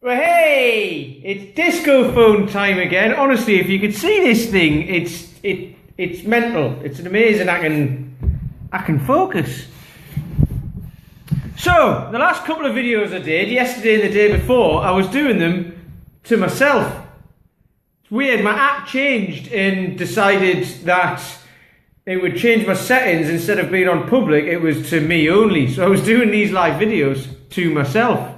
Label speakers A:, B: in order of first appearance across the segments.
A: Well, hey, it's disco phone time again. Honestly, if you could see this thing, it's mental. It's amazing. I can focus. So the last couple of videos I did, yesterday and the day before, I was doing them to myself. It's weird. My app changed and decided that it would change my settings. Instead of being on public, it was to me only. So I was doing these live videos to myself.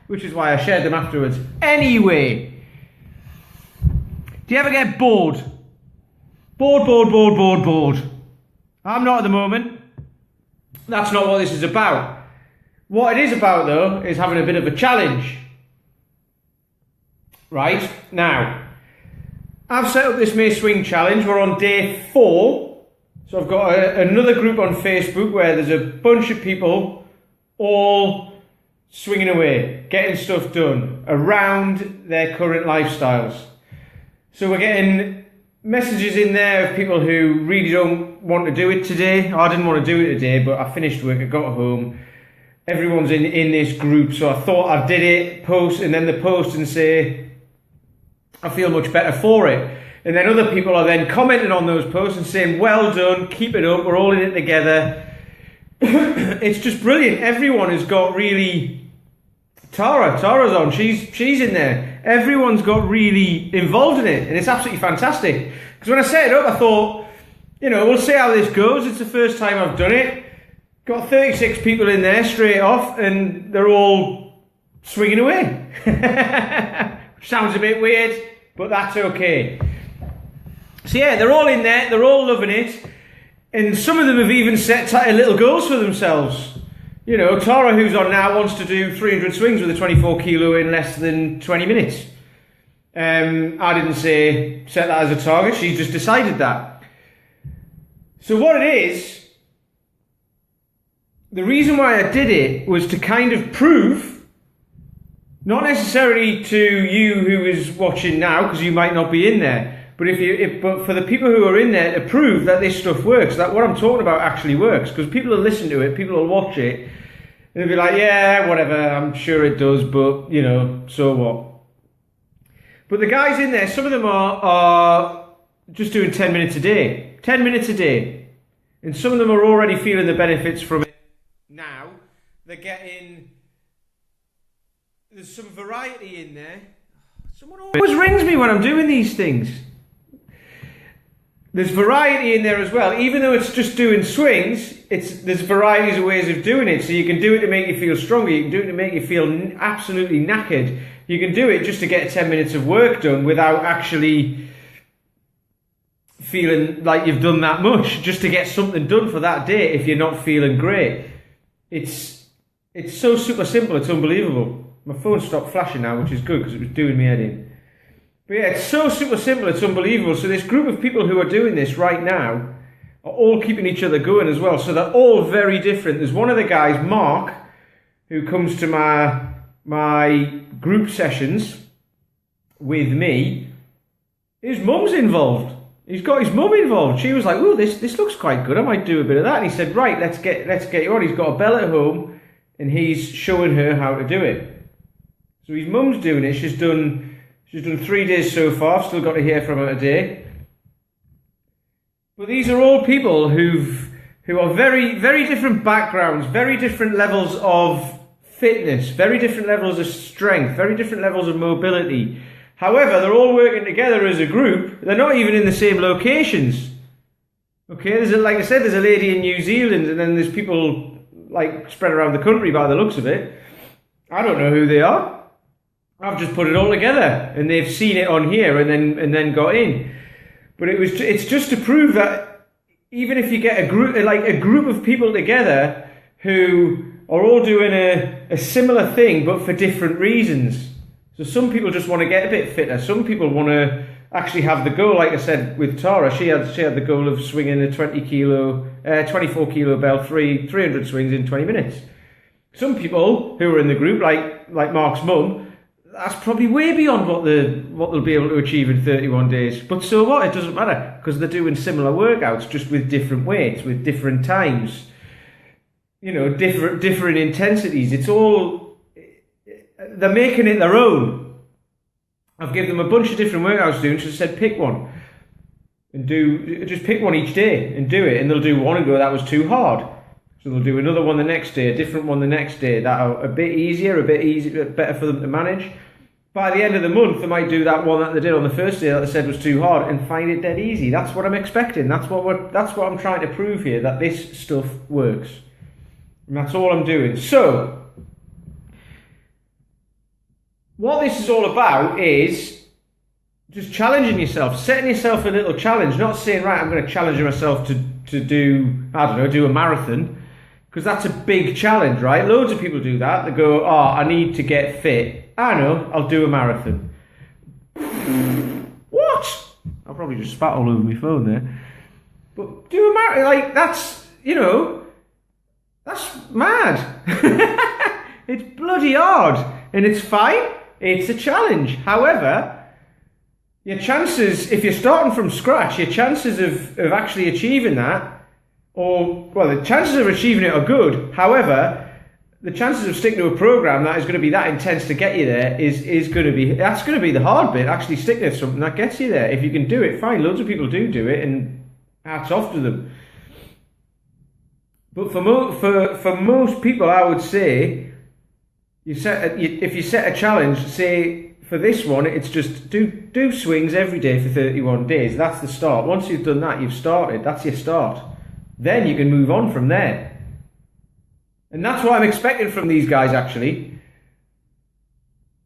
A: Which is why I shared them afterwards. Anyway, do you ever get bored? Bored. I'm not at the moment. That's not what this is about. What it is about, though, is having a bit of a challenge. Right, now, I've set up this May Swing Challenge. We're on day 4. So I've got another group on Facebook where there's a bunch of people all swinging away, getting stuff done around their current lifestyles. So we're getting messages in there of people who really don't want to do it today. I didn't want to do it today, but I finished work, I got home. Everyone's in this group, so I thought I did it, post, and then they post and say, I feel much better for it. And then other people are then commenting on those posts and saying, well done, keep it up, we're all in it together. It's just brilliant. Everyone has got really... Tara's on, she's in there. Everyone's got really involved in it, and it's absolutely fantastic. Because when I set it up, I thought, we'll see how this goes. It's the first time I've done it. Got 36 people in there straight off, and they're all swinging away. Sounds a bit weird, but that's okay. So yeah, they're all in there, they're all loving it, and some of them have even set little goals for themselves. Tara, who's on now, wants to do 300 swings with a 24 kilo in less than 20 minutes. I didn't set that as a target, she just decided that. So what it is, the reason why I did it was to kind of prove, not necessarily to you who is watching now, because you might not be in there, but for the people who are in there, to prove that this stuff works, that what I'm talking about actually works. Because people will listen to it, people will watch it, and they'll be like, yeah, whatever, I'm sure it does, but, so what? But the guys in there, some of them are just doing 10 minutes a day. 10 minutes a day. And some of them are already feeling the benefits from it now. They're getting... There's some variety in there. Someone always rings me when I'm doing these things. There's variety in there as well. Even though it's just doing swings, there's varieties of ways of doing it. So you can do it to make you feel stronger. You can do it to make you feel absolutely knackered. You can do it just to get 10 minutes of work done without actually feeling like you've done that much. Just to get something done for that day if you're not feeling great. It's so super simple, it's unbelievable. My phone stopped flashing now, which is good because it was doing me head in. But yeah, it's so super simple, it's unbelievable. So this group of people who are doing this right now are all keeping each other going as well. So they're all very different. There's one of the guys, Mark, who comes to my group sessions with me. His mum's involved. He's got his mum involved. She was like, "Oh, this looks quite good. I might do a bit of that." And he said, "Right, let's get you on." He's got a bell at home, and he's showing her how to do it. So his mum's doing it. She's done 3 days so far. I've still got to hear from her today. But these are all people who are very, very different backgrounds, very different levels of fitness, very different levels of strength, very different levels of mobility. However, they're all working together as a group. They're not even in the same locations. Okay, like I said, there's a lady in New Zealand, and then there's people like spread around the country by the looks of it. I don't know who they are. I've just put it all together, and they've seen it on here and then got in. But it's just to prove that even if you get a group of people together who are all doing a similar thing but for different reasons. So some people just want to get a bit fitter. Some people want to actually have the goal, like I said with Tara, she had the goal of swinging a 24 kilo bell, 300 swings in 20 minutes. Some people who are in the group, like Mark's mum, that's probably way beyond what they'll be able to achieve in 31 days. But so what? It doesn't matter, because they're doing similar workouts, just with different weights, with different times, different intensities. It's all they're making it their own. I've given them a bunch of different workouts to do, and just said pick one. And just pick one each day and do it. And they'll do one and go, that was too hard. So they'll do another one the next day, a different one the next day. That are a bit easier, better for them to manage. By the end of the month, they might do that one that they did on the first day that they said was too hard and find it dead easy. That's what I'm expecting. That's what I'm trying to prove here, that this stuff works. And that's all I'm doing. So, what this is all about is just challenging yourself, setting yourself a little challenge, not saying, right, I'm going to challenge myself to do, I don't know, do a marathon, because that's a big challenge, right? Loads of people do that. They go, oh, I need to get fit. I know, I'll do a marathon. What? I'll probably just spat all over my phone there. But do a marathon, like, that's, you know, that's mad. It's bloody hard. And it's fine. It's a challenge. However, your chances, if you're starting from scratch, your chances of actually achieving that, the chances of achieving it are good. However, the chances of sticking to a program that is going to be that intense to get you there is going to be, that's going to be the hard bit, actually sticking to something that gets you there. If you can do it, fine. Loads of people do it, and hats off to them. But for most people, I would say, if you set a challenge, say for this one, it's just do swings every day for 31 days. That's the start. Once you've done that, you've started. That's your start. Then you can move on from there. And that's what I'm expecting from these guys, actually.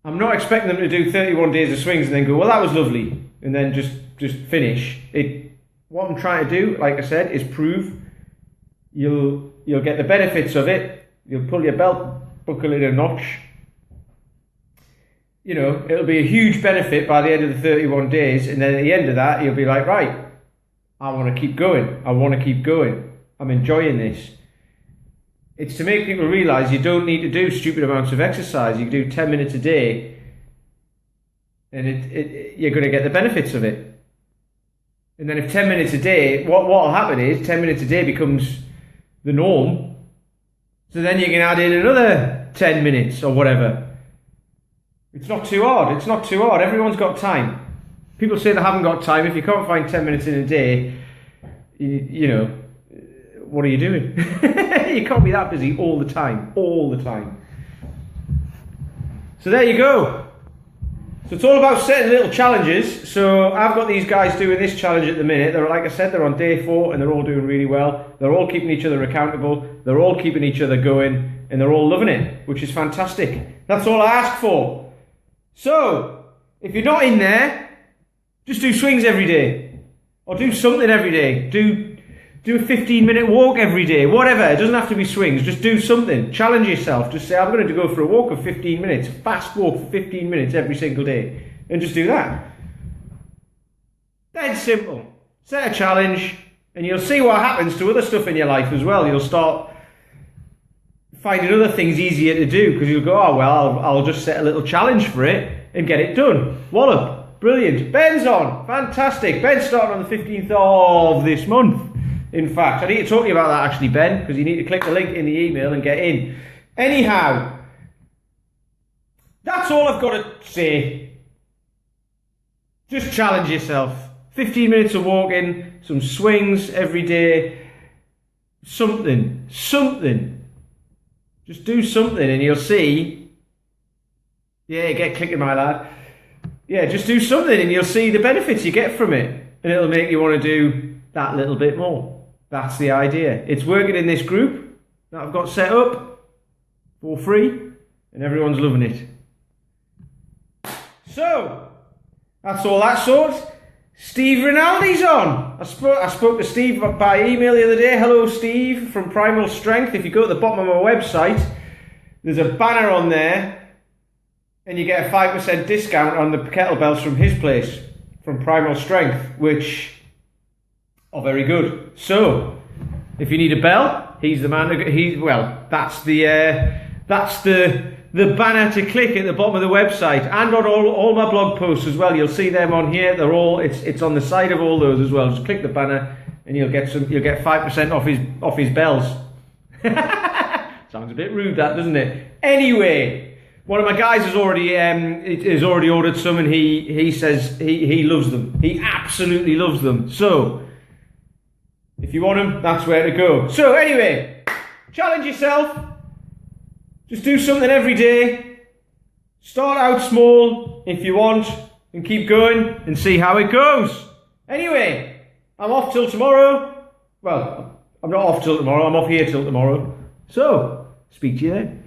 A: I'm not expecting them to do 31 days of swings and then go, well, that was lovely, and then just finish. What I'm trying to do, like I said, is prove you'll get the benefits of it. You'll pull your belt buckle in a notch. You know, it'll be a huge benefit by the end of the 31 days, and then at the end of that, you'll be like, right, I want to keep going. I want to keep going. I'm enjoying this. It's to make people realise you don't need to do stupid amounts of exercise. You can do 10 minutes a day, and you're going to get the benefits of it. And then if 10 minutes a day, what will happen is 10 minutes a day becomes the norm. So then you can add in another 10 minutes or whatever. It's not too hard. It's not too hard. Everyone's got time. People say they haven't got time. If you can't find 10 minutes in a day, you know, what are you doing? You can't be that busy all the time. So there you go. So it's all about setting little challenges. So I've got these guys doing this challenge at the minute. They're, like I said, they're on day 4 and they're all doing really well. They're all keeping each other accountable. They're all keeping each other going, and they're all loving it, which is fantastic. That's all I ask for. So if you're not in there, just do swings every day, or do something every day. Do a 15-minute walk every day, whatever. It doesn't have to be swings. Just do something. Challenge yourself. Just say, I'm going to go for a walk of 15 minutes, a fast walk for 15 minutes every single day. And just do that. Dead simple. Set a challenge, and you'll see what happens to other stuff in your life as well. You'll start finding other things easier to do, because you'll go, oh, well, I'll just set a little challenge for it and get it done. Wallop. Brilliant. Ben's on. Fantastic. Ben's starting on the 15th of this month. In fact, I need to talk to you about that actually, Ben, because you need to click the link in the email and get in. Anyhow, that's all I've got to say. Just challenge yourself. 15 minutes of walking, some swings every day, something. Just do something and you'll see. Yeah, get clicking, my lad. Yeah, just do something and you'll see the benefits you get from it. And it'll make you want to do that little bit more. That's the idea. It's working in this group that I've got set up for free, and everyone's loving it. So, that's all that sort. Steve Rinaldi's on. I spoke to Steve by email the other day. Hello, Steve from Primal Strength. If you go to the bottom of my website, there's a banner on there, and you get a 5% discount on the kettlebells from his place, from Primal Strength, which are very good. So, if you need a bell, he's the man. That's the banner to click at the bottom of the website, and on all my blog posts as well. You'll see them on here. They're all it's on the side of all those as well. Just click the banner, and you'll get 5% off his bells. Sounds a bit rude, that, doesn't it? Anyway, One of my guys has already ordered some, and he says he loves them. He absolutely loves them. So, if you want them, that's where to go. So anyway, challenge yourself. Just do something every day. Start out small if you want, and keep going and see how it goes. Anyway, I'm off till tomorrow. Well, I'm not off till tomorrow. I'm off here till tomorrow. So, speak to you then.